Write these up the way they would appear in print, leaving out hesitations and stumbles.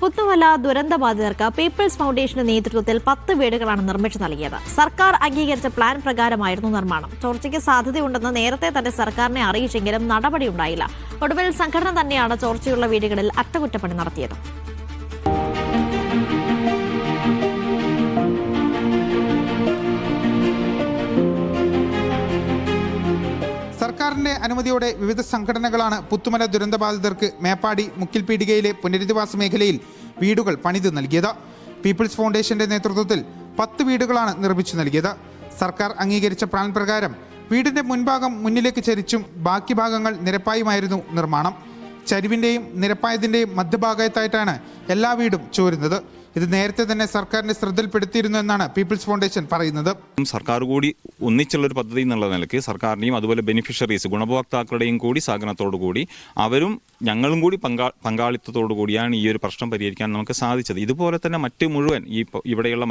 Puthumala ദുരന്തബാധിതർക്ക് people's ഫൗണ്ടേഷന്റെ നേതൃത്വത്തിൽ 10 വീടുകളാണ് നിർമ്മിച്ചു നൽകിയത്. സർക്കാർ അംഗീകരിച്ച പ്ലാൻ പ്രകാരമായിരുന്നു നിർമ്മാണം. ചോർച്ചയ്ക്ക് സാധ്യതയുണ്ടെന്ന് നേരത്തെ തന്നെ സർക്കാരിനെ അറിയിച്ചെങ്കിലും നടപടിയുണ്ടായില്ല. ഒടുവിൽ സംഘടന തന്നെയാണ് ചോർച്ചയുള്ള വീടുകളിൽ അറ്റകുറ്റപ്പണി നടത്തിയത്. സർക്കാരിന്റെ അനുമതിയോടെ വിവിധ സംഘടനകളാണ് പുത്തുമല ദുരന്തബാധിതർക്ക് മേപ്പാടി മുക്കിൽപീടികയിലെ പുനരധിവാസ മേഖലയിൽ വീടുകൾ പണിത് നൽകിയത്. പീപ്പിൾസ് ഫൗണ്ടേഷന്റെ നേതൃത്വത്തിൽ 10 വീടുകളാണ് നിർമ്മിച്ചു നൽകിയത്. സർക്കാർ അംഗീകരിച്ച പ്ലാൻ പ്രകാരം വീടിന്റെ മുൻഭാഗം മുന്നിലേക്ക് ചരിച്ചും ബാക്കി ഭാഗങ്ങൾ നിരപ്പായുമായിരുന്നു നിർമ്മാണം. ചരിവിന്റെയും നിരപ്പായതിന്റെയും മധ്യഭാഗത്തായിട്ടാണ് എല്ലാ വീടും ചോരുന്നത്. ഇത് നേരത്തെ തന്നെ സർക്കാരിന്റെ ശ്രദ്ധയിൽപ്പെടുത്തിയിരുന്നു എന്നാണ് പീപ്പിൾസ് ഫൗണ്ടേഷൻ പറയുന്നത്. സർക്കാർ കൂടി ഒന്നിച്ചുള്ളൊരു പദ്ധതി എന്നുള്ള നിലയ്ക്ക് സർക്കാരിനെയും അതുപോലെ ബെനിഫിഷ്യറീസ് ഗുണഭോക്താക്കളുടെയും കൂടി സഹകരണത്തോടു കൂടി അവരും ഞങ്ങളും കൂടി പങ്കാളിത്തത്തോടു കൂടിയാണ് ഈ ഒരു പ്രശ്നം പരിഹരിക്കാൻ നമുക്ക് സാധിച്ചത്. ഇതുപോലെ തന്നെ മറ്റ് മുഴുവൻ ഇവിടെയുള്ള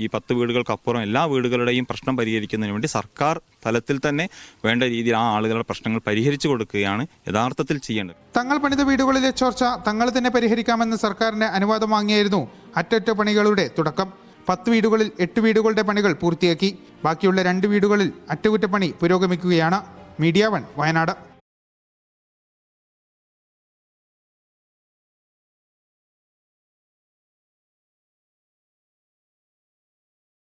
ഈ 10 വീടുകൾക്കപ്പുറം എല്ലാ വീടുകളുടെയും പ്രശ്നം പരിഹരിക്കുന്നതിന് വേണ്ടി സർക്കാർ തലത്തിൽ തന്നെ വേണ്ട രീതിയിൽ ആ ആളുകളുടെ പ്രശ്നങ്ങൾ പരിഹരിച്ചു കൊടുക്കുകയാണ് യഥാർത്ഥത്തിൽ ചെയ്യേണ്ടത്. തങ്ങൾ പണിത വീടുകളിലെ ചോർച്ച തങ്ങൾ തന്നെ പരിഹരിക്കാമെന്ന് സർക്കാരിന്റെ അനുവാദം വാങ്ങിയായിരുന്നു അറ്റകുറ്റപ്പണികളുടെ തുടക്കം. 10 വീടുകളിൽ 8 വീടുകളുടെ പണികൾ പൂർത്തിയാക്കി. ബാക്കിയുള്ള 2 വീടുകളിൽ അറ്റകുറ്റപ്പണി പുരോഗമിക്കുകയാണ്. മീഡിയ 1 വയനാട്.